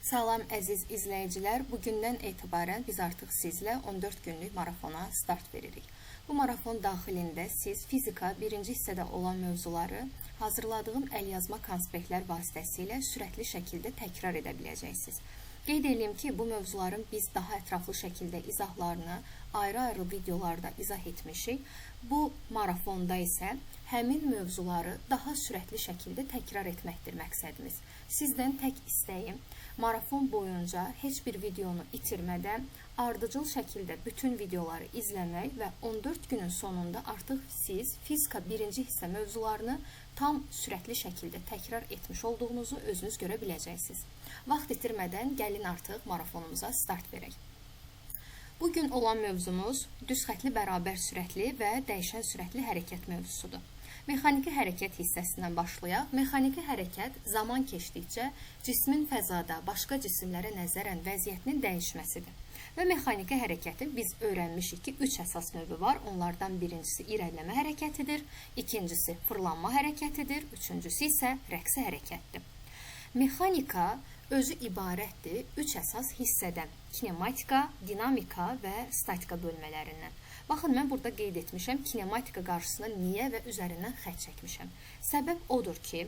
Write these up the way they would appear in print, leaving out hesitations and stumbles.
Salam əziz izləyicilər, bugündən etibarən biz artıq sizlə 14 günlük marafona start veririk. Bu marafon daxilində siz fizika 1-ci hissədə olan mövzuları hazırladığım əlyazma konspektlər vasitəsilə sürətli şəkildə təkrar edə biləcəksiniz. Qeyd edeyim ki, bu mövzuların biz daha ətraflı şəkildə izahlarını ayrı-ayrı videolarda izah etmişik. Bu marafonda isə həmin mövzuları daha sürətli şəkildə təkrar etməkdir məqsədimiz. Sizdən tək istəyim, marafon boyunca heç bir videonu itirmədən ardıcıl şəkildə bütün videoları izləmək və 14 günün sonunda artıq siz fizika 1-ci hissə mövzularını tam sürətli şəkildə təkrar etmiş olduğunuzu özünüz görə biləcəksiniz. Vaxt itirmədən gəlin artıq marafonumuza start verək. Bugün olan mövzumuz düz xətli bərabər sürətli və dəyişən sürətli hərəkət mövzusudur. Mexaniki hərəkət hissəsindən başlayaq. Mexaniki hərəkət zaman keçdikcə cismin fəzada başqa cisimlərə nəzərən vəziyyətinin dəyişməsidir. Və mexaniki hərəkətin biz öyrənmişik ki, 3 əsas növü var. Onlardan birincisi irəliləmə hərəkətidir, ikincisi fırlanma hərəkətidir, üçüncüsü isə rəqsi hərəkətdir. Mexanika özü ibarətdir 3 əsas hissədən: kinematika, dinamika və statika bölmələrindən. Baxın, mən burada qeyd etmişəm, kinematika qarşısına niyə və üzərindən xətt çəkmişəm. Səbəb odur ki,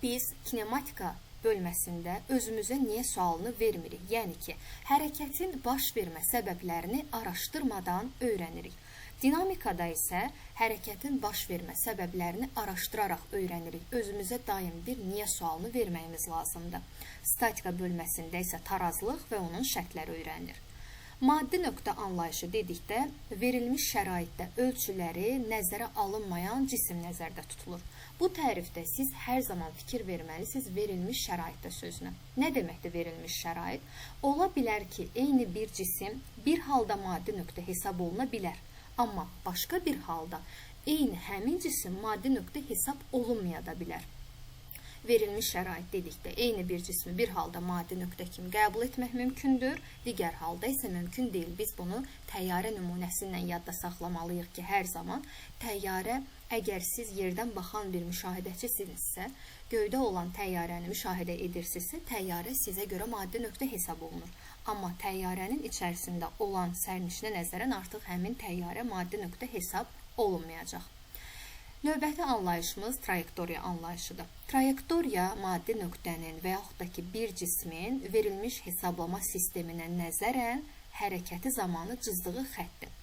biz kinematika bölməsində özümüzə niyə sualını vermirik. Yəni ki, hərəkətin baş vermə səbəblərini araşdırmadan öyrənirik. Dinamikada isə hərəkətin baş vermə səbəblərini araşdıraraq öyrənirik. Özümüzə daim bir niyə sualını verməyimiz lazımdır. Statika bölməsində isə tarazlıq və onun şərtləri öyrənilir. Maddi nöqtə anlayışı dedikdə, verilmiş şəraitdə ölçüləri nəzərə alınmayan cisim nəzərdə tutulur. Bu tərifdə siz hər zaman fikir verməlisiniz verilmiş şəraitdə sözünə. Nə deməkdir verilmiş şərait? Ola bilər ki, eyni bir cisim bir halda maddi nöqtə hesab oluna bilər. Amma başqa bir halda eyni həmin cisim maddi nöqtə hesab olunmaya da bilər. Verilmiş şərait dedikdə eyni bir cismi bir halda maddi nöqtə kimi qəbul etmək mümkündür, digər halda isə mümkün deyil. Biz bunu təyyarə nümunəsi ilə yadda saxlamalıyıq ki, hər zaman təyyarə, əgər siz yerdən baxan bir müşahidəçisinizsə, göydə olan təyyarəni müşahidə edirsinizsə, təyyarə sizə görə maddi nöqtə hesab olunur. Amma təyyarənin içərisində olan sərnişinə nəzərən artıq həmin təyyarə maddi nöqtə hesab olunmayacaq. Növbəti anlayışımız trayektoriya anlayışıdır. Trayektoriya maddi nöqtənin və yaxud da ki, bir cismin verilmiş hesablama sisteminə nəzərən hərəkəti zamanı cızdığı xəttdir.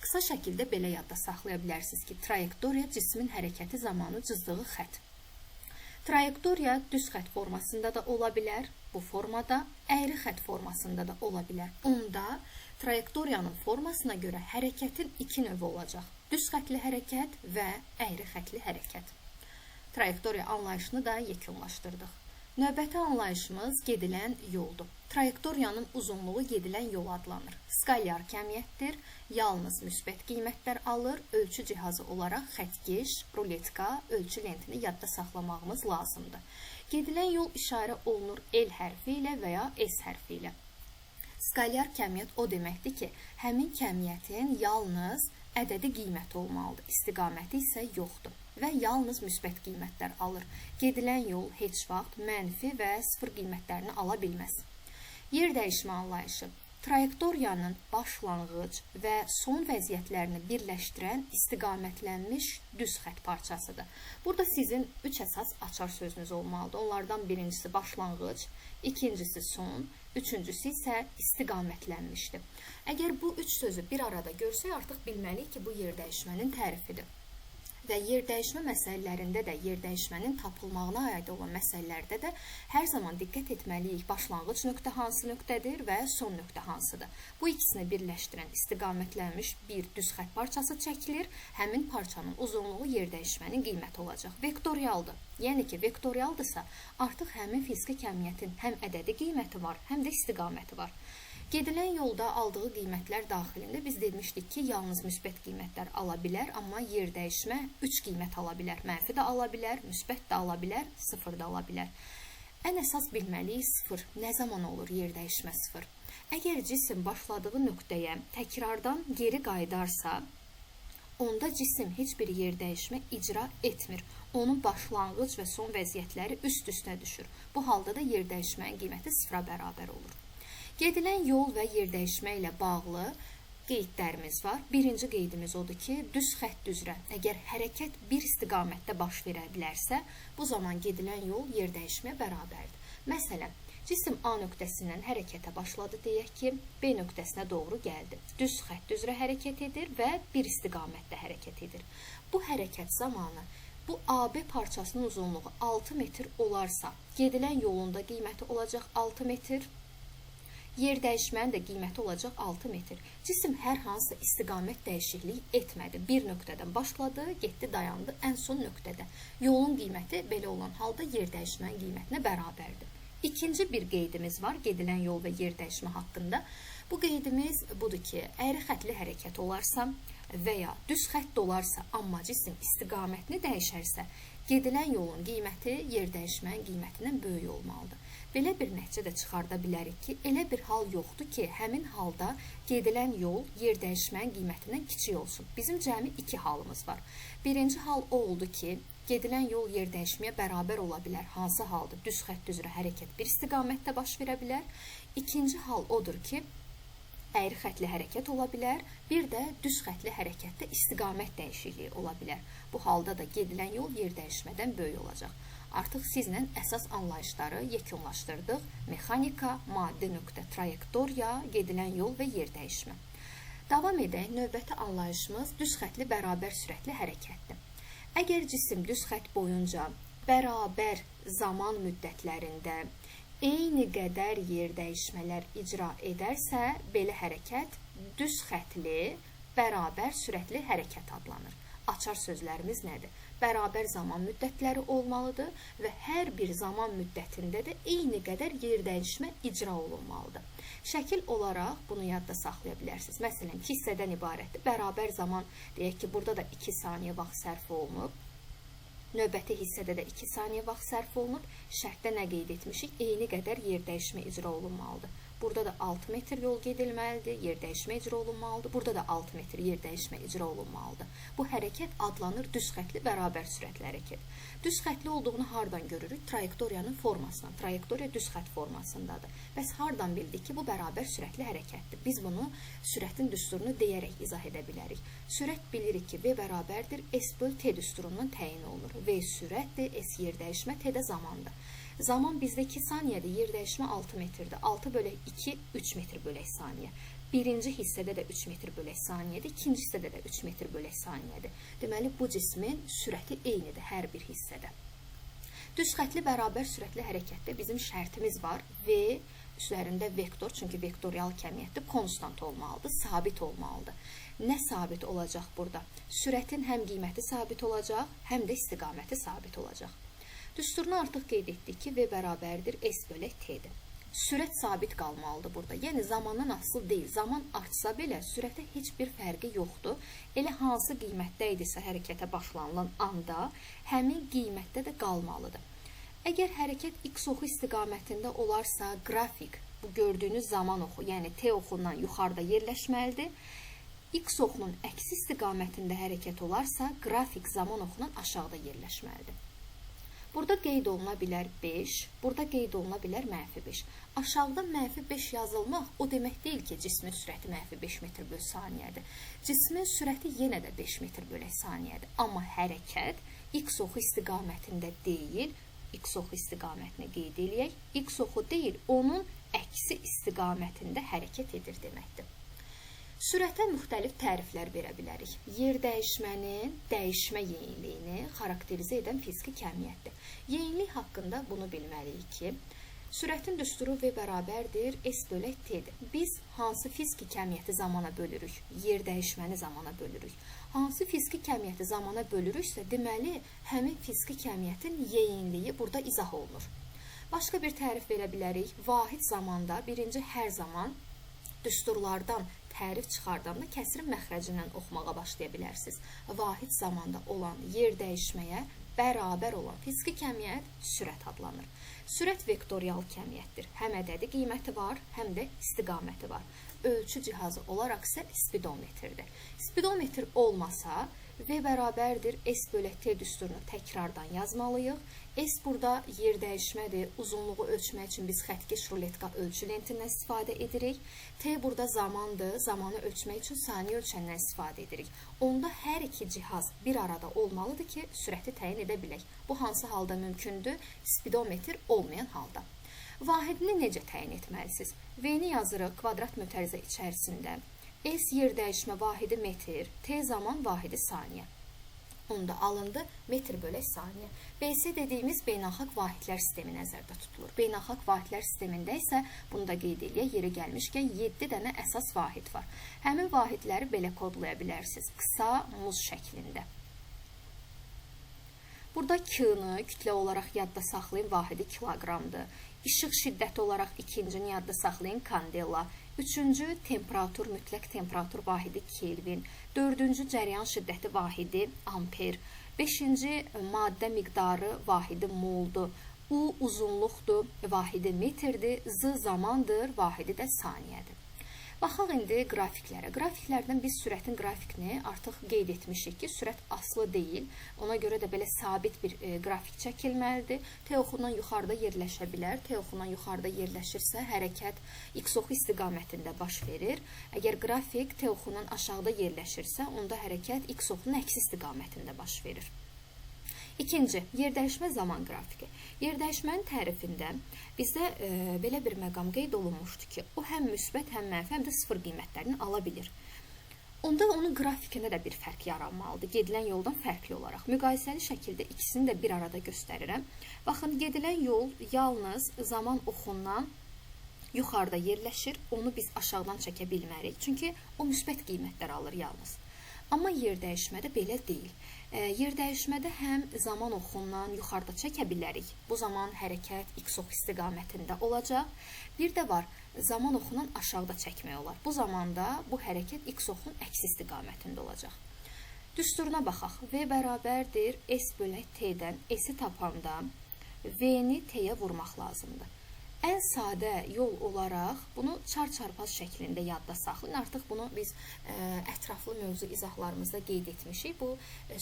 Qısa şəkildə belə yadda saxlaya bilərsiniz ki, trayektoriya cismin hərəkəti zamanı cızdığı xətt. Trayektoriya düz xətt formasında da ola bilər, bu formada əyri xətt formasında da ola bilər. Onda trayektoriyanın formasına görə hərəkətin iki növü olacaq: düz xətli hərəkət və əyri xətli hərəkət. Trayektoriya anlayışını da yekunlaşdırdıq. Növbəti anlayışımız gedilən yoldur. Trayektoriyanın uzunluğu gedilən yol adlanır. Skalyar kəmiyyətdir, yalnız müsbət qiymətlər alır, ölçü cihazı olaraq xəttkeş, ruletka, ölçü lentini yadda saxlamağımız lazımdır. Gedilən yol işarə olunur L hərfi ilə və ya S hərfi ilə. Skalyar kəmiyyət o deməkdir ki, həmin kəmiyyətin yalnız ədədi qiyməti olmalıdır, istiqaməti isə yoxdur və yalnız müsbət qiymətlər alır. Gedilən yol heç vaxt mənfi və sıfır qiymətlərini ala bilməz. Yer dəyişmə anlayışı trayektoriyanın başlanğıc və son vəziyyətlərini birləşdirən istiqamətlənmiş düz xətt parçasıdır. Burada sizin 3 əsas açar sözünüz olmalıdır. Onlardan birincisi başlanğıc, ikincisi son, üçüncüsü isə istiqamətlənmişdir. Əgər bu 3 sözü bir arada görsək, artıq bilməliyik ki, bu yer dəyişmənin tərifidir. Və yer dəyişmə məsələlərində də, yer dəyişmənin tapılmağına aid olan məsələlərdə də hər zaman diqqət etməliyik. Başlanğıc nöqtə hansı nöqtədir və son nöqtə hansıdır. Bu ikisini birləşdirən istiqamətlənmiş bir düz xətt parçası çəkilir. Həmin parçanın uzunluğu yer dəyişmənin qiyməti olacaq. Vektorialdır. Yəni ki, vektorialdırsa, artıq həmin fiziki kəmiyyətin həm ədədi qiyməti var, həm də istiqaməti var. Gedilən yolda aldığı qiymətlər daxilində biz demişdik ki, yalnız müsbət qiymətlər ala bilər, amma yer dəyişmə 3 qiymət ala bilər. Mənfi də ala bilər, müsbət də ala bilər, sıfır da ala bilər. Ən əsas bilməliyik sıfır. Nə zaman olur yer dəyişmə sıfır? Əgər cisim başladığı nöqtəyə təkrardan geri qayıdarsa, onda cisim heç bir yer dəyişmə icra etmir. Onun başlanğıc və son vəziyyətləri üst-üstə düşür. Bu halda da yer dəyişmənin qiyməti sıfıra bərabər olur. Gedilən yol və yer dəyişmə ilə bağlı qeydlərimiz var. Birinci qeydimiz odur ki, düz xətt üzrə əgər hərəkət bir istiqamətdə baş verə bilərsə, bu zaman gedilən yol yer dəyişməyə bərabərdir. Məsələn, cisim A nöqtəsindən hərəkətə başladı, deyək ki, B nöqtəsinə doğru gəldi. Düz xətt üzrə hərəkət edir və bir istiqamətdə hərəkət edir. Bu hərəkət zamanı bu AB parçasının uzunluğu 6 metr olarsa, gedilən yolunda qiyməti olacaq 6 metr, yer dəyişmənin də qiyməti olacaq 6 metr. Cisim hər hansı istiqamət dəyişikliyi etmədi. Bir nöqtədən başladı, getdi, dayandı ən son nöqtədə. Yolun qiyməti belə olan halda yer dəyişmənin qiymətinə bərabərdir. İkinci bir qeydimiz var gedilən yol və yer dəyişmə haqqında. Bu qeydimiz budur ki, əyri xətli hərəkət olarsa və ya düz xətt olarsa, amma cisim istiqamətini dəyişərsə, gedilən yolun qiyməti yer dəyişmənin qiymətindən böyük olmalıdır. Belə bir nəticə də çıxarda bilərik ki, elə bir hal yoxdur ki, həmin halda gedilən yol yer dəyişmənin qiymətindən kiçik olsun. Bizim cəmi 2 halımız var. Birinci hal o oldu ki, gedilən yol yer dəyişməyə bərabər ola bilər. Hansı halda düz xətt üzrə hərəkət bir istiqamətdə baş verə bilər. İkinci hal odur ki, əyri xətli hərəkət ola bilər, bir də düz xətli hərəkətdə istiqamət dəyişikliyi ola bilər. Bu halda da gedilən yol yer dəyişmədən böyük olacaq. Artıq sizlə əsas anlayışları yekunlaşdırdıq. Mexanika, maddi nöqtə, trayektoriya, gedilən yol və yer dəyişmə. Davam edək, növbəti anlayışımız düz xətli bərabər sürətli hərəkətdir. Əgər cisim düz xətt boyunca bərabər zaman müddətlərində eyni qədər yer dəyişmələr icra edərsə, belə hərəkət düz xətli bərabər sürətli hərəkət adlanır. Açar sözlərimiz nədir? Bərabər zaman müddətləri olmalıdır və hər bir zaman müddətində də eyni qədər yer dəyişmə icra olunmalıdır. Şəkil olaraq bunu yadda saxlaya bilərsiniz. Məsələn, 2 hissədən ibarətdir. Bərabər zaman, deyək ki, burada da 2 saniyə vaxt sərf olunub. Növbəti hissədə də 2 saniyə vaxt sərf olunub. Şərtdə nə qeyd etmişik? Eyni qədər yer dəyişmə icra olunmalıdır. Burada da 6 metr yol gedilməlidir, yer dəyişmə icra olunmalıdır. Burada da 6 metr yer dəyişmə icra olunmalıdır. Bu hərəkət adlanır düz xətli bərabər sürətli hərəkət. Düz xətli olduğunu hardan görürük? Trayektoriyanın formasından. Trayektoriya düz xətt formasındadır. Bəs hardan bildik ki, bu bərabər sürətli hərəkətdir? Biz bunu sürətin düsturunu deyərək izah edə bilərik. Sürət bilirik ki, V bərabərdir, S böl T düsturundan təyin olunur. V sürətdir, S yer dəyişmə, T də zamandır. Zaman bizdə 2 saniyədir, yer dəyişmə 6 metrdir. 6 bölək 2, 3 metr bölək saniyə. Birinci hissədə də 3 metr bölək saniyədir, ikinci hissədə də 3 metr bölək saniyədir. Deməli, bu cismin sürəti eynidir hər bir hissədə. Düz xətli bərabər sürətli hərəkətdə bizim şərtimiz var. V üzərində vektor, çünki vektorial kəmiyyətdir, konstant olmalıdır, sabit olmalıdır. Nə sabit olacaq burada? Sürətin həm qiyməti sabit olacaq, həm də istiqaməti sabit olacaq. Düsturunu artıq qeyd etdik ki, V bərabərdir, S bölək T-dir. Sürət sabit qalmalıdır burada. Yəni, zamandan asılı deyil. Zaman artsa belə sürətə heç bir fərqi yoxdur. Elə hansı qiymətdə idisə hərəkətə başlanılan anda həmin qiymətdə də qalmalıdır. Əgər hərəkət X oxu istiqamətində olarsa, qrafik, bu gördüyünüz zaman oxu, yəni T oxundan yuxarıda yerləşməlidir. X oxunun əksi istiqamətində hərəkət olarsa, qrafik zaman oxundan aşağıda yerləşməlidir. Burada qeyd oluna bilər 5, burada qeyd oluna bilər -5. Aşağıda -5 yazılmaq o demək deyil ki, cismin sürəti -5 metr bölü saniyədir. Cismin sürəti yenə də 5 metr bölü saniyədir. Amma hərəkət X oxu istiqamətində deyil, X oxu istiqamətini qeyd eləyək, X oxu deyil, onun əksi istiqamətində hərəkət edir deməkdir. Sürətə müxtəlif təriflər verə bilərik. Yer dəyişmənin dəyişmə yeyinliyini xarakterizə edən fiziki kəmiyyətdir. Yeyinlik haqqında bunu bilməliyik ki, sürətin düsturu V bərabərdir, S bölək T-dir. Biz hansı fiziki kəmiyyəti zamana bölürük? Yer dəyişməni zamana bölürük. Hansı fiziki kəmiyyəti zamana bölürüksə, deməli, həmin fiziki kəmiyyətin yeyinliyi burada izah olunur. Başqa bir tərif verə bilərik. Vahid zamanda, birinci hər zaman düsturlardan tərif çıxardanda kəsirin məxrəcindən oxumağa başlaya bilərsiniz. Vahid zamanda olan yer dəyişməyə bərabər olan fiziki kəmiyyət sürət adlanır. Sürət vektorial kəmiyyətdir. Həm ədədi qiyməti var, həm də istiqaməti var. Ölçü cihazı olaraq isə spidometrdir. Spidometr olmasa V bərabərdir S bölü T düsturunu təkrardan yazmalıyıq. S burada yer dəyişmədir. Uzunluğu ölçmək üçün biz xəttkeş ruletka ölçü lentindən istifadə edirik. T burada zamandır. Zamanı ölçmək üçün saniyə ölçəndən istifadə edirik. Onda hər iki cihaz bir arada olmalıdır ki, sürəti təyin edə bilək. Bu hansı halda mümkündür? Spidometr olmayan halda. Vahidini necə təyin etməlisiniz? V-ni yazırıq kvadrat mötərizə içərisində. S yer dəyişmə vahidi metr, T zaman vahidi saniyə. Onda alındı metr bölü saniyə. BS dediyimiz beynəlxalq vahidlər sistemi nəzərdə tutulur. Beynəlxalq vahidlər sistemində isə bunu da qeyd edək, yeri gəlmişkən 7 dənə əsas vahid var. Həmin vahidləri belə kodlaya bilərsiniz. Qısa muz şəklində. Burada Q-nı kütlə olaraq yadda saxlayın, vahidi kiloqramdır. İşıq şiddəti olaraq ikincini yadda saxlayın, kandela. Üçüncü, temperatur, mütləq temperatur vahidi Kelvin. Dördüncü, cəryan şiddəti vahidi amper. Beşinci, maddə miqdarı vahidi moldur. U uzunluqdur, vahidi metrdir. Z zamandır, vahidi də saniyədir. Baxaq indi qrafiklərə. Qrafiklərdən biz sürətin qrafikini artıq qeyd etmişik ki, sürət aslı deyil. Ona görə də belə sabit bir qrafik çəkilməlidir. T oxundan yuxarıda yerləşə bilər. T oxundan yuxarıda yerləşirsə, hərəkət x oxu istiqamətində baş verir. Əgər qrafik T oxundan aşağıda yerləşirsə, onda hərəkət x oxunun əksi istiqamətində baş verir. İkinci, yerdəyişmə zaman qrafiki. Yerdəyişmənin tərifində bizdə belə bir məqam qeyd olunmuşdur ki, o həm müsbət, həm mənfi, həm də sıfır qiymətlərini ala bilir. Onda onun qrafikində də bir fərq yaranmalıdır, gedilən yoldan fərqli olaraq. Müqayisəli şəkildə ikisini də bir arada göstərirəm. Baxın, gedilən yol yalnız zaman oxundan yuxarıda yerləşir, onu biz aşağıdan çəkə bilmərik. Çünki o müsbət qiymətlər alır yalnız. Amma yerdəyişmədə belə deyil. Yerdəyişmədə həm zaman oxundan yuxarıda çəkə bilərik. Bu zaman hərəkət x ox istiqamətində olacaq. Bir də var, zaman oxundan aşağıda çəkmək olar. Bu zamanda bu hərəkət x oxun əksi istiqamətində olacaq. Düsturuna baxaq. V bərabərdir S bölü T-dən S-i tapanda V-ni T-yə vurmaq lazımdır. Ən sadə yol olaraq bunu çarpaz şəklində yadda saxlayın. Artıq bunu biz ətraflı mövzu izahlarımızda qeyd etmişik. Bu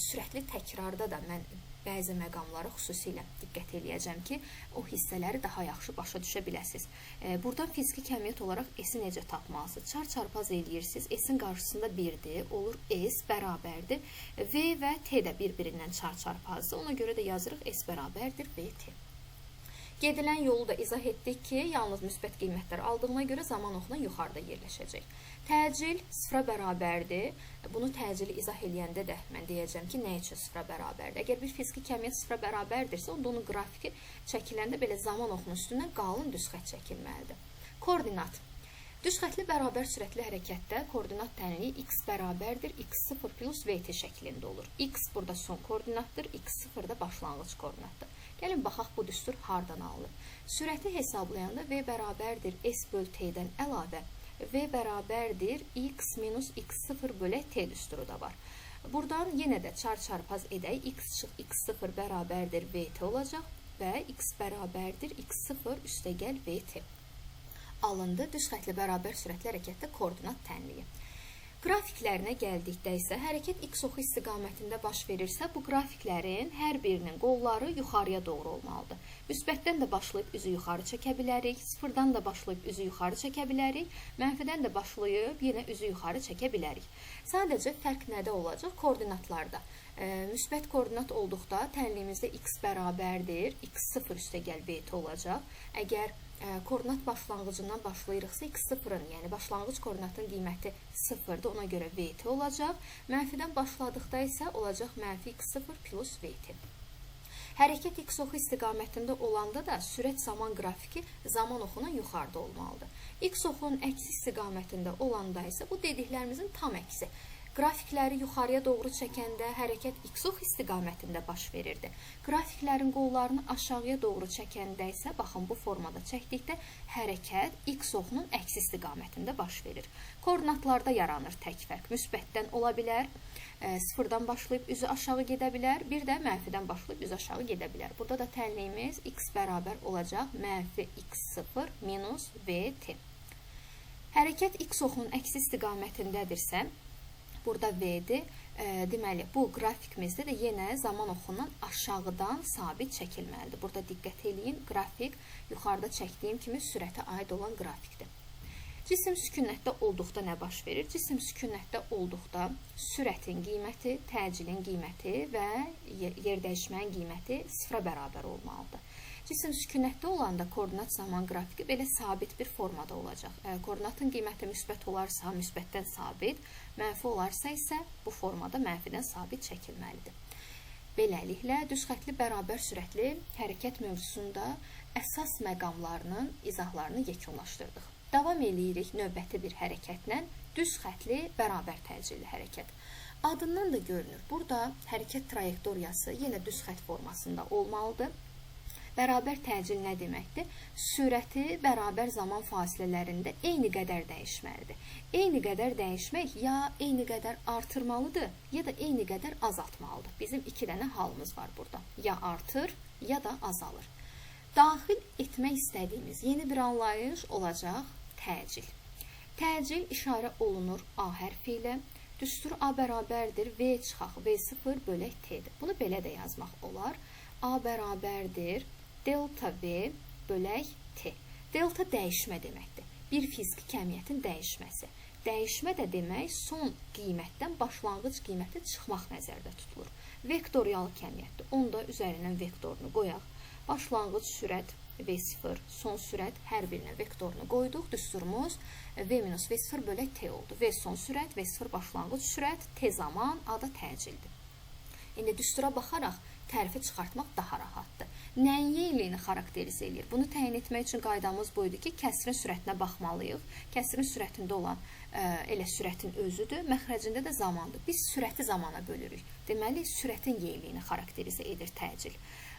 sürətli təkrarda da mən bəzi məqamlara xüsusilə diqqət eləyəcəm ki, o hissələri daha yaxşı başa düşə biləsiniz. Buradan fiziki kəmiyyət olaraq S-i necə tapmalısınız? Çarpaz eləyirsiniz. S-in qarşısında 1-dir, olur S bərabərdir. V və T də bir-birindən çarpazdır. Ona görə də yazırıq S bərabərdir VT. Gedilən yolu da izah etdik ki, yalnız müsbət qiymətlər aldığına görə zaman oxundan yuxarıda yerləşəcək. Təcil sıfıra bərabərdir. Bunu təcili izah eləyəndə də mən deyəcəm ki, nə üçün sıfıra bərabərdir? Əgər bir fiziki kəmiyyət sıfıra bərabərdirsə, onda onun qrafiki çəkiləndə belə zaman oxunun üstündən qalın düz xətt çəkilməlidir. Koordinat. Düz xətli bərabər sürətli hərəkətdə koordinat tənliyi x bərabərdir, x0 plus vt şəklində olur. X burada son koordinatdır, x0 da başlanğıc koordinatdır. Gəlin, baxaq bu düstur hardan alınır. Sürəti hesablayanda V bərabərdir S bölü T-dən əlavə V bərabərdir x minus x0 bölü T düsturu da var. Buradan yenə də çarpaz edək. x0 bərabərdir VT olacaq və x bərabərdir x0 üstəgəl VT. Alındı düz xətli bərabər sürətli hərəkətdə koordinat tənliyi. Qrafiklərinə gəldikdə isə hərəkət x oxu istiqamətində baş verirsə, bu qrafiklərin hər birinin qolları yuxarıya doğru olmalıdır. Müsbətdən də başlayıb üzü yuxarı çəkə bilərik, sıfırdan da başlayıb üzü yuxarı çəkə bilərik, mənfidən də başlayıb yenə üzü yuxarı çəkə bilərik. Sadəcə fərq nədə olacaq? Koordinatlarda. Müsbət koordinat olduqda tənliyimizdə x bərabərdir, x0 üstəgəl VT olacaq. Əgər koordinat başlanğıcından başlayırıqsa x0-ın, yəni başlanğıc koordinatın qiyməti 0-dır, ona görə VT olacaq. Mənfidən başladıqda isə olacaq mənfi x0 plus VT. Hərəkət x oxu istiqamətində olanda da sürət zaman qrafiki zaman oxundan yuxarıda olmalıdır. X oxunun əksi istiqamətində olanda isə bu dediklərimizin tam əksi. Qrafikləri yuxarıya doğru çəkəndə hərəkət x-ox istiqamətində baş verirdi. Qrafiklərin qollarını aşağıya doğru çəkəndə isə, baxın, bu formada çəkdikdə hərəkət x-oxunun əksi istiqamətində baş verir. Koordinatlarda yaranır tək fərq. Müsbətdən ola bilər, sıfırdan başlayıb üzü aşağı gedə bilər, bir də mənfidən başlayıb üzü aşağı gedə bilər. Burada da tənliyimiz x bərabər olacaq mənfi x0 minus vt. Hərəkət x-oxunun əksi istiqamətindədirsə, burada V-dir. Deməli, bu qrafikimizdə də yenə zaman oxundan aşağıdan sabit çəkilməlidir. Burada diqqət eləyin, qrafik yuxarıda çəkdiyim kimi sürətə aid olan qrafikdir. Cisim sükunətdə olduqda nə baş verir? Cisim sükunətdə olduqda sürətin qiyməti, təcilin qiyməti və yerdəyişmənin qiyməti sıfıra bərabər olmalıdır. Cisim sükunətdə olanda koordinat zaman qrafiki belə sabit bir formada olacaq. Koordinatın qiyməti müsbət olarsa, müsbətdən sabit, mənfi olarsa isə bu formada mənfidən sabit çəkilməlidir. Beləliklə, düzxətli bərabər sürətli hərəkət mövzusunda əsas məqamlarının izahlarını yekunlaşdırdıq. Davam eləyirik növbəti bir hərəkətlə, düzxətli bərabər təcilli hərəkət. Adından da görünür, burada hərəkət trayektoriyası yenə düzxət formasında olmalıdır. Bərabər təcil nə deməkdir? Sürəti bərabər zaman fasilələrində eyni qədər dəyişməlidir. Eyni qədər dəyişmək ya eyni qədər artırmalıdır, ya da eyni qədər azaltmalıdır. Bizim iki dənə halımız var burada. Ya artır, ya da azalır. Daxil etmək istədiyimiz yeni bir anlayış olacaq təcil. Təcil işarə olunur A hərfi ilə. Düstur A bərabərdir V çıxaq V0 bölək T'dir. Bunu belə də yazmaq olar. A bərabərdir delta V bölək T. Delta dəyişmə deməkdir. Bir fiziki kəmiyyətin dəyişməsi. Dəyişmə də demək son qiymətdən başlanğıc qiymətə çıxmaq nəzərdə tutulur. Vektorial kəmiyyətdir. Onu da üzərindən vektorunu qoyaq. Başlanğıc sürət V0, son sürət hər birinə vektorunu qoyduq. Düsturumuz V minus V0 bölək T oldu. V son sürət, V0 başlanğıc sürət, T zaman, A da təcildir. İndi düstura baxaraq tərifi çıxartmaq daha rahatdır. Nəyin yeyliyini xarakterizə eləyir? Bunu təyin etmək üçün qaydamız buydu ki, kəsrin sürətinə baxmalıyıq. Kəsrin sürətində olan elə sürətin özüdür, məxrəcində də zamandır. Biz sürəti zamana bölürük. Deməli, sürətin yeyliyini xarakterizə edir təcil.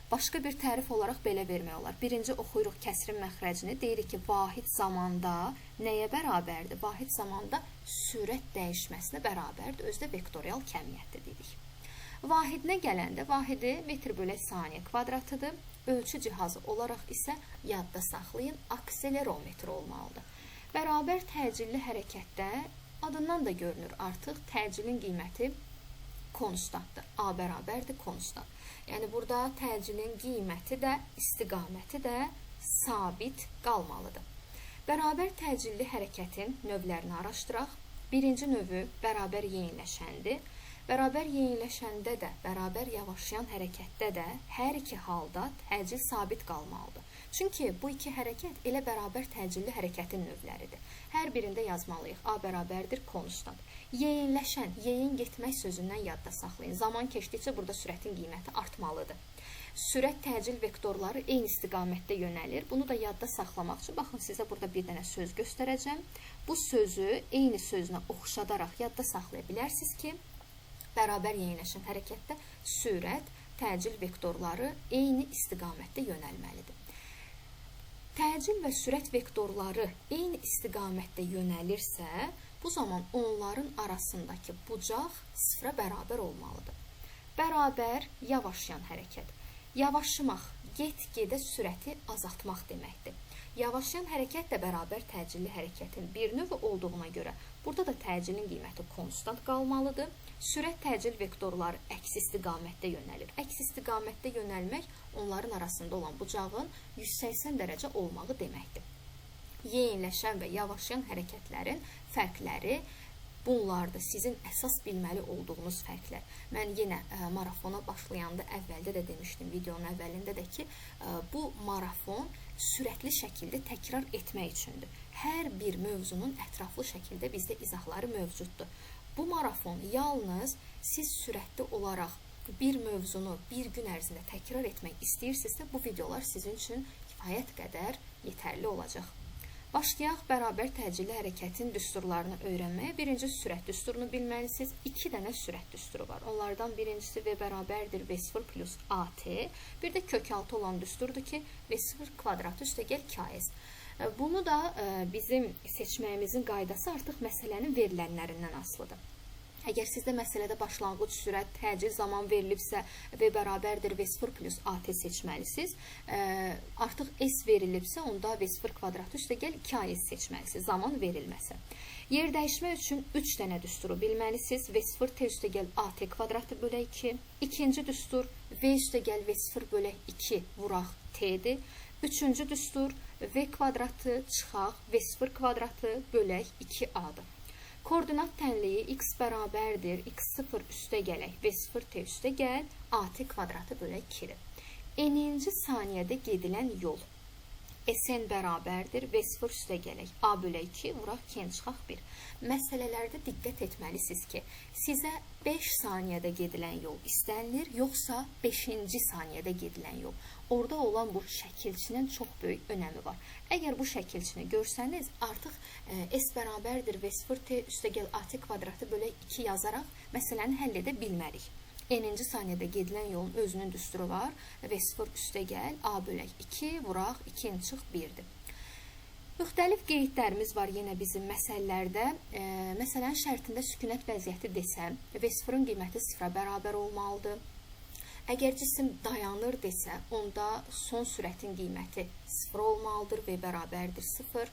Başqa bir tərif olaraq belə vermək olar. Birinci oxuyuruq kəsrin məxrəcini, deyirik ki, vahid zamanda nəyə bərabərdir? Vahid zamanda sürət dəyişməsinə bərabərdir. Özdə vektorial kəmiyyətdir dedik. Vahidinə gələndə, vahidi metr bölək saniyə kvadratıdır. Ölçü cihazı olaraq isə yadda saxlayın, akselerometr olmalıdır. Bərabər təcilli hərəkətdə adından da görünür artıq təcilin qiyməti konstantdır. A bərabərdir konstant. Yəni burada təcilin qiyməti də, istiqaməti də sabit qalmalıdır. Bərabər təcilli hərəkətin növlərini araşdıraq. Birinci növü bərabər yeyinləşəndir. Bərabər yeyinləşəndə də, bərabər yavaşlayan hərəkətdə də hər iki halda təcil sabit qalmalıdır. Çünki bu iki hərəkət elə bərabər təcilli hərəkətin növləridir. Hər birində yazmalıyıq. A bərabərdir konstant. Yeyinləşən, yeyin getmək sözündən yadda saxlayın. Zaman keçdikcə burada sürətin qiyməti artmalıdır. Sürət təcil vektorları eyni istiqamətdə yönəlir. Bunu da yadda saxlamaq üçün, baxın, sizə burada bir dənə söz göstərəcəm. Bu sözü eyni sözünə oxşadaraq yadda saxlaya bilərsiniz ki, bərabər yeyinləşən hərəkətdə sürət, təcil vektorları eyni istiqamətdə yönəlməlidir. Təcil və sürət vektorları eyni istiqamətdə yönəlirsə, bu zaman onların arasındakı bucaq sıfıra bərabər olmalıdır. Bərabər yavaşlayan hərəkət. Yavaşlamaq, get-gedə sürəti azaltmaq deməkdir. Yavaşlayan hərəkət də bərabər təcilli hərəkətin bir növü olduğuna görə burada da təcilin qiyməti konstant qalmalıdır. Sürət təcil vektorları əks istiqamətdə yönəlir. Əks istiqamətdə yönəlmək onların arasında olan bucağın 180 dərəcə olmağı deməkdir. Yeyinləşən və yavaşlayan hərəkətlərin fərqləri bunlardır. Sizin əsas bilməli olduğunuz fərqlər. Mən yenə marafona başlayanda əvvəldə də demişdim, videonun əvvəlində də ki, bu marafon sürətli şəkildə təkrar etmək üçündür. Hər bir mövzunun ətraflı şəkildə bizdə izahları mövcuddur. Bu marafon yalnız siz sürətli olaraq bir mövzunu bir gün ərzində təkrar etmək istəyirsinizsə, bu videolar sizin üçün kifayət qədər yetərli olacaq. Başlayaq bərabər təcilli hərəkətin düsturlarını öyrənməyə. Birinci sürət düsturunu bilməlisiniz. 2 dənə sürət düsturu var. Onlardan birincisi V bərabərdir V0 plus AT. Bir də kökaltı olan düsturdur ki, V0 kvadratı üstəgəl 2AS. Bunu da bizim seçməyimizin qaydası artıq məsələnin verilənlərindən asılıdır. Əgər sizdə məsələdə başlanğıc sürət, təcil zaman verilibsə V bərabərdir V0 plus AT seçməlisiniz. Artıq S verilibsə, onda V0 kvadratı üstəgəl 2AS seçməlisiniz, zaman verilməsə. Yer dəyişmə üçün 3 dənə düsturu bilməlisiniz. V0 T üstəgəl AT kvadratı bölək 2. İkinci düstur V üstəgəl V0 bölək 2 vuraq T'dir. Üçüncü düstur V kvadratı çıxaq V0 kvadratı bölək 2A-dır. Koordinat tənliyi x bərabərdir, x0 üstə gələk, v0 t üstə gəl, at kvadratı bölək 2-dir. N'inci saniyədə gedilən yol Sn bərabərdir, v0 üstə gələk, a bölək 2, vuraq 2-yə çıxaq 1. Məsələlərdə diqqət etməlisiniz ki, sizə 5 saniyədə gedilən yol istənilir, yoxsa 5-ci saniyədə gedilən yol. Orada olan bu şəkilçinin çox böyük önəmi var. Əgər bu şəkilçini görsəniz, artıq S bərabərdir V0 T üstəgəl AT kvadratı bölək 2 yazaraq məsələni həll edə bilmərik. N'inci saniyədə gedilən yolun özünün düsturu var. V0 üstəgəl A bölək 2 vuraq 2-yə çıx 1-dir. Müxtəlif qeydlərimiz var yenə bizim məsələlərdə. Məsələnin şərtində sükunət vəziyyəti desəm, V0-ın qiyməti 0-a bərabər olmalıdır. Əgər cisim dayanır desə, onda son sürətin qiyməti 0 olmalıdır, V bərabərdir 0.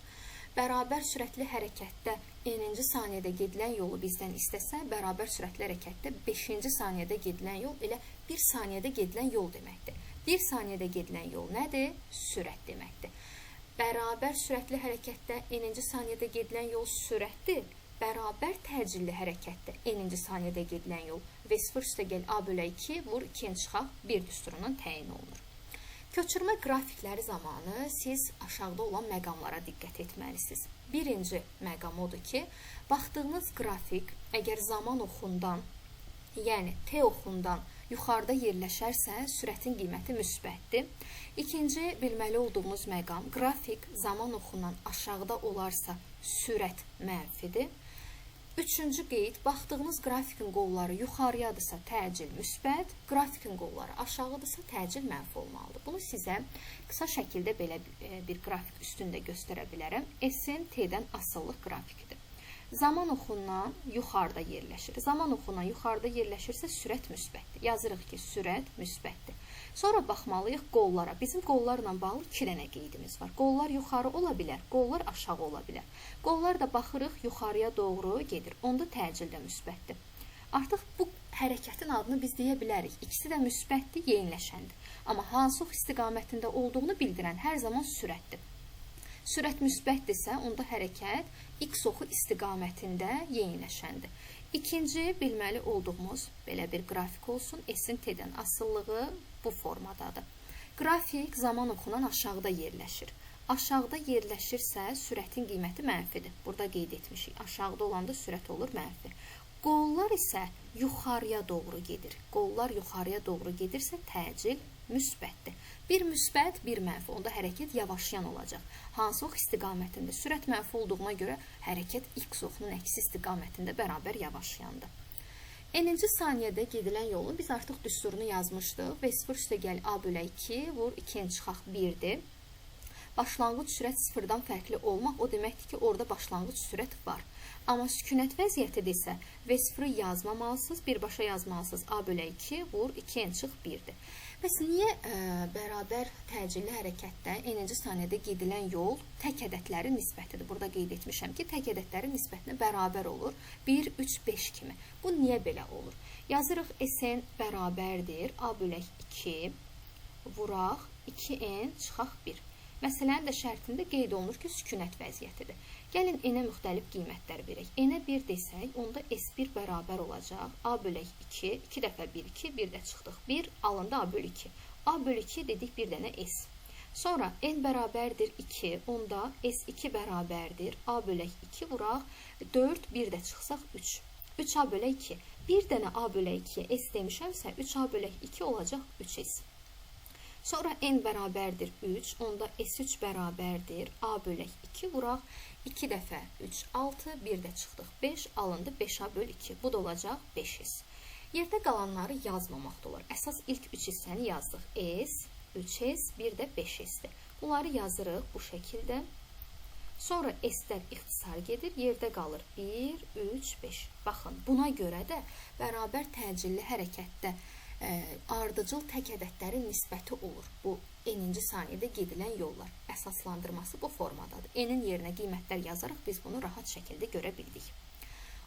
Bərabər sürətli hərəkətdə N'inci saniyədə gedilən yolu bizdən istəsə, bərabər sürətli hərəkətdə 5-ci saniyədə gedilən yol elə 1 saniyədə gedilən yol deməkdir. 1 saniyədə gedilən yol nədir? Sürət deməkdir. Bərabər sürətli hərəkətdə N'inci saniyədə gedilən yol sürətdir. Bərabər təcilli hərəkətdə N'inci saniyədə gedilən yol V0 üstəgəl A bölək 2 vur 2-yə çıxaq 1 düsturundan təyin olunur. Köçürmə qrafikləri zamanı siz aşağıda olan məqamlara diqqət etməlisiniz. Birinci məqam odur ki, baxdığınız qrafik əgər zaman oxundan, yəni T oxundan yuxarıda yerləşərsə, sürətin qiyməti müsbətdir. İkinci bilməli olduğumuz məqam, qrafik zaman oxundan aşağıda olarsa, sürət mənfidir. Üçüncü qeyd, baxdığınız qrafikin qolları yuxarıyadırsa təcil müsbət, qrafikin qolları aşağıdırsa təcil mənfi olmalıdır. Bunu sizə qısa şəkildə belə bir qrafik üstündə göstərə bilərəm. S'in T'dən asıllıq qrafikidir. Zaman oxundan yuxarıda yerləşir. Zaman oxundan yuxarıda yerləşirsə sürət müsbətdir. Yazırıq ki, sürət müsbətdir. Sonra baxmalıyıq qollara. Bizim qollarla bağlı 2 dənə qeydimiz var. Qollar yuxarı ola bilər, qollar aşağı ola bilər. Qollar da baxırıq yuxarıya doğru gedir. Onda təcil də müsbətdir. Artıq bu hərəkətin adını biz deyə bilərik. İkisi də müsbətdir, yeyinləşəndir. Amma hansı ox istiqamətində olduğunu bildirən hər zaman sürətdir. Sürət müsbətdirsə, onda hərəkət X oxu istiqamətində yeyinləşəndir. İkinci bilməli olduğumuz belə bir qrafik olsun. S'in T'dən asıllığı bu formadadır. Qrafik zaman oxunan aşağıda yerləşir. Aşağıda yerləşirsə, sürətin qiyməti mənfidir. Burada qeyd etmişik. Aşağıda olanda sürət olur mənfi. Qollar isə yuxarıya doğru gedir. Qollar yuxarıya doğru gedirsə, təcil müsbətdir. Bir müsbət, bir mənfi. Onda hərəkət yavaşlayan olacaq. Hansı ox istiqamətində sürət mənfi olduğuna görə hərəkət X oxunun əksi istiqamətində bərabər yavaşlayandır. N'inci saniyədə gedilən yolun biz artıq düsturunu yazmışdıq. V0 üstəgəl A bölək 2 vur 2-yə çıxaq 1-dir. Başlanğıc sürət 0-dan fərqli olmaq o deməkdir ki, orada başlanğıc sürət var. Amma sükunət vəziyyətidirsə, V0-ı yazmamalısınız, birbaşa yazmalısınız. A bölək 2 vur 2-yə çıx 1-dir. Bəs niyə bərabər təcilli hərəkətdə N'inci saniyədə gedilən yol tək ədədlərin nisbətidir? Burada qeyd etmişəm ki, tək ədədlərin nisbətinə bərabər olur. 1, 3, 5 kimi. Bu niyə belə olur? Yazırıq Sn bərabərdir. A bölək 2 vuraq 2N çıxaq 1. Məsələnin də şərtində qeyd olunur ki, sükunət vəziyyətidir. Gəlin N-ə müxtəlif qiymətlər verək. N-ə 1 desək, onda S1 bərabər olacaq. A bölək 2, 2 dəfə 1, 2, 1 də çıxdıq. 1 alındı A bölü 2. A bölü 2 dedik bir dənə S. Sonra N bərabərdir 2, onda S2 bərabərdir. A bölək 2 vuraq, 4, 1 də çıxsaq 3. 3A bölək 2. Bir dənə A bölək 2'ye S demişəmsə, 3A bölək 2 olacaq 3S. Sonra n bərabərdir 3, onda S3 bərabərdir A bölək 2 vuraq. 2 dəfə 3, 6, 1 də çıxdıq 5, alındı 5A böl 2. Bu da olacaq 5S. Yerdə qalanları yazmamaq da olar. Əsas ilk 3 hissəni yazdıq. S, 3S, 1 də 5S'dir. Bunları yazırıq bu şəkildə. Sonra S-lər ixtisar gedir, yerdə qalır 1, 3, 5. Baxın, buna görə də bərabər təcilli hərəkətdə ardıcıl tək ədədlərin nisbəti olur. Bu n-ci saniyədə gedilən yollar. Əsaslandırması bu formadadır. N-in yerinə qiymətlər yazaraq biz bunu rahat şəkildə görə bildik.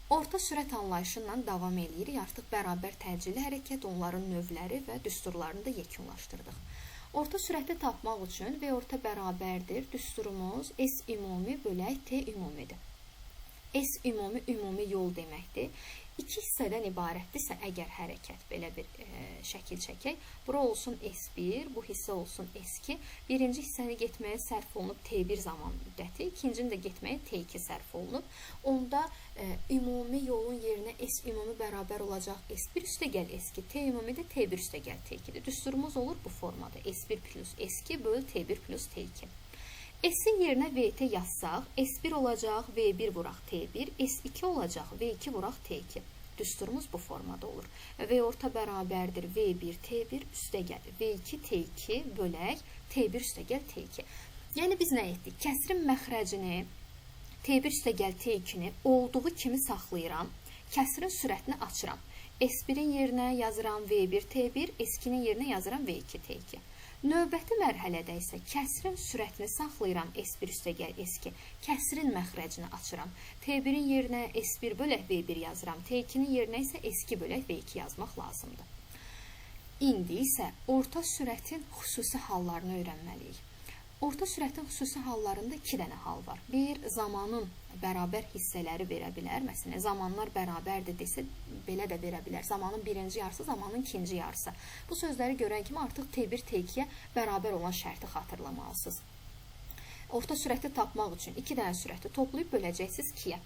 Orta sürət anlayışından davam edirik. Artıq bərabər təcilli hərəkət, onların növləri və düsturlarını da yekunlaşdırdıq. Orta sürəti tapmaq üçün V orta bərabərdir. Düsturumuz S ümumi bölək T ümumidir. S ümumi yol deməkdir. İki hissədən ibarətdirsə, əgər hərəkət belə bir şəkil çəkək, bura olsun S1, bu hissə olsun S2, birinci hissəni getməyə sərf olunub T1 zaman müddəti, ikincini də getməyə T2 sərf olunub. Onda ümumi yolun yerinə S ümumi bərabər olacaq S1 üstə gəl S2, T ümumi də T1 üstə gəl T2-dir. Düsturumuz olur bu formada, S1 plus S2 böl T1 plus T2. S-in yerinə VT yazsaq, S1 olacaq, V1 vuraq T1, S2 olacaq, V2 vuraq T2. Düsturumuz bu formada olur. V orta bərabərdir, V1 T1 üstə gəl, V2 T2 bölək, T1 üstə gəl T2. Yəni biz nə etdik? Kəsrin məxrəcini, T1 üstə gəl T2-ni olduğu kimi saxlayıram, kəsrin sürətini açıram. S1-in yerinə yazıram V1 T1, S2-nin yerinə yazıram V2 T2. Növbəti mərhələdə isə kəsrin sürətini saxlayıram, S1 üstə gəl S2, kəsrin məxrəcini açıram. T1-in yerinə S1 bölək V1 yazıram, T2-nin yerinə isə S2 bölək V2 yazmaq lazımdır. İndi isə orta sürətin xüsusi hallarını öyrənməliyik. Orta sürətin xüsusi hallarında 2 dənə hal var. Bir, zamanın bərabər hissələri verə bilər. Məsələn, zamanlar bərabərdir desə, belə də verə bilər. Zamanın birinci yarısı, zamanın ikinci yarısı. Bu sözləri görən kimi artıq T1, T2-yə bərabər olan şərti xatırlamalısınız. Orta sürəti tapmaq üçün 2 dənə sürəti toplayıb böləcəksiniz 2-yə.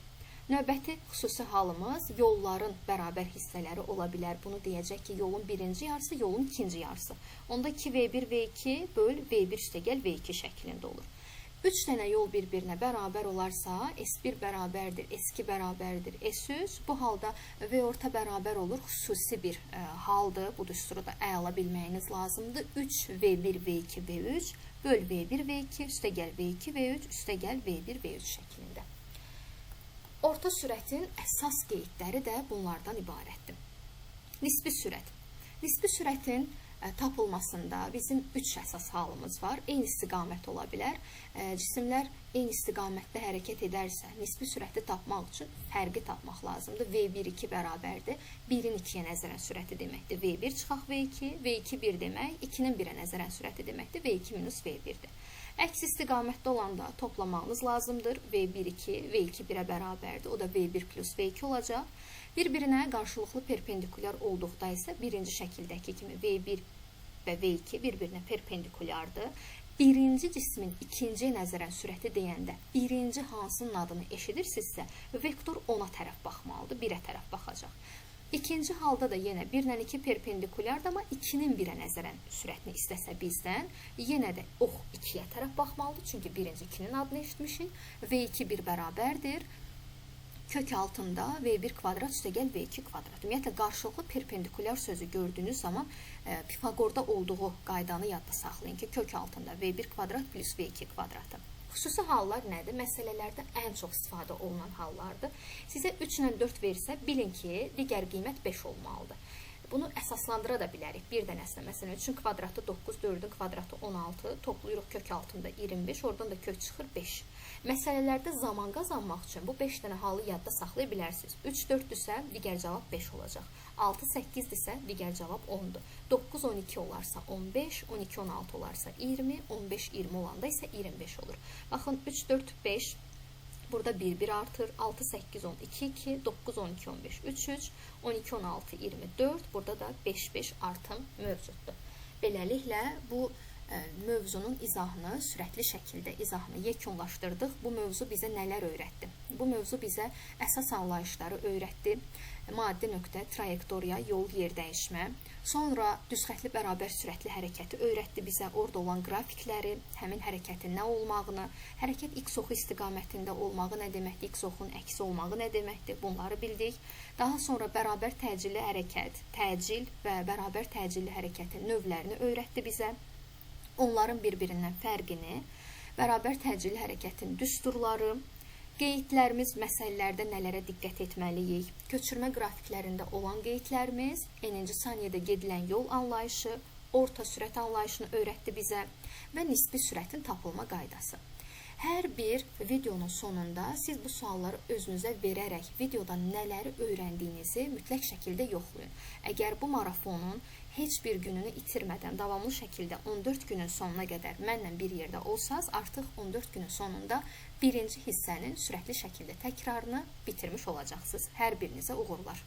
Növbəti xüsusi halımız yolların bərabər hissələri ola bilər. Bunu deyəcək ki, yolun birinci yarısı, yolun ikinci yarısı. Onda 2V1, V2 böl V1 üstə gəl V2 şəklində olur. 3 dənə yol bir-birinə bərabər olarsa, S1 bərabərdir, S2 bərabərdir, S3. Bu halda V orta bərabər olur. Xüsusi bir haldır. Bu düsturu da əla bilməyiniz lazımdır. 3V1, V2, V3 böl V1, V2 üstə gəl V2, V3 üstə gəl V1, V3 şəklində. Orta sürətin əsas qeydləri də bunlardan ibarətdir. Nisbi sürət. Nisbi sürətin tapılmasında bizim 3 əsas halımız var. Eyni istiqamət ola bilər. Cisimlər eyni istiqamətdə hərəkət edərsə, nisbi sürəti tapmaq üçün fərqi tapmaq lazımdır. V1, 2 bərabərdir. 1-in 2-yə nəzərən sürəti deməkdir. V1 çıxaq V2, V2 1 demək, 2-nin 1-ə nəzərən sürəti deməkdir. V2 minus V1-dir. Əks istiqamətdə olanda toplamağınız lazımdır. V1, 2, V2 1-ə bərabərdir. O da V1 plus V2 olacaq. Bir-birinə qarşılıqlı perpendikulyar olduqda isə birinci şəkildəki kimi V1 və V2 bir-birinə perpendikulyardır. Birinci cismin ikinciyə nəzərən sürəti deyəndə birinci hansının adını eşidirsinizsə, vektor ona tərəf baxmalıdır, 1-ə tərəf baxacaq. İkinci halda da yenə 1-lə 2 perpendikulyardır, amma 2-nin 1-ə nəzərən sürətini istəsə bizdən, yenə də ox 2-yə tərəf baxmalıdır, çünki birinci 2-nin adını eşitmişik. V2 1 bərabərdir. Kök altında V1 kvadrat üstə gəl V2 kvadrat. Ümumiyyətlə, qarşılıqlı perpendikulyar sözü gördüyünüz zaman Pifagorda olduğu qaydanı yadda saxlayın ki, kök altında V1 kvadrat plus V2 kvadratı. Xüsusi hallar nədir? Məsələlərdə ən çox istifadə olunan hallardır. Sizə 3 ilə 4 versə, bilin ki, digər qiymət 5 olmalıdır. Bunu əsaslandıra da bilərik. Bir dənəsinə, məsələn, 3-ün kvadratı 9, 4-ün kvadratı 16, toplayırıq kök altında 25, oradan da kök çıxır 5. Məsələlərdə zaman qazanmaq üçün bu 5 dənə halı yadda saxlaya bilərsiniz. 3-4-dürsə, digər cavab 5 olacaq. 6-8-dirsə, digər cavab 10-dur. 9-12 olarsa 15, 12-16 olarsa 20, 15-20 olanda isə 25 olur. Baxın, 3-4-5, burada 1-1 artır, 6-8-10, 2-2, 9-12-15, 3-3, 12-16, 24, burada da 5-5 artım mövcuddur. Beləliklə, bu mövzunun izahını, sürətli şəkildə izahını yekunlaşdırdıq. Bu mövzu bizə nələr öyrətdi? Bu mövzu bizə əsas anlayışları öyrətdi. Maddi nöqtə, trayektoriya, yol, yer dəyişmə. Sonra düzxətli bərabər sürətli hərəkəti öyrətdi bizə. Orada olan qrafikləri, həmin hərəkətin nə olmağını, hərəkət x oxu istiqamətində olmağı nə deməkdir, x oxunun əksi olmağı nə deməkdir, bunları bildik. Daha sonra bərabər təcilli hərəkət, təcil və bərabər təcilli hərəkətin növlərini öyrətdi bizə. Onların bir-birindən fərqini, bərabər təcilli hərəkətin düsturları, qeydlərimiz məsələlərdə nələrə diqqət etməliyik, köçürmə qrafiklərində olan qeydlərimiz, n-ci saniyədə gedilən yol anlayışı, orta sürət anlayışını öyrətdi bizə və nisbi sürətin tapılma qaydası. Hər bir videonun sonunda siz bu sualları özünüzə verərək videoda nələri öyrəndiyinizi mütləq şəkildə yoxlayın. Əgər bu marafonun heç bir gününü itirmədən davamlı şəkildə 14 günün sonuna qədər mənlə bir yerdə olsanız, artıq 14 günün sonunda birinci hissənin sürətli şəkildə təkrarını bitirmiş olacaqsınız. Hər birinizə uğurlar.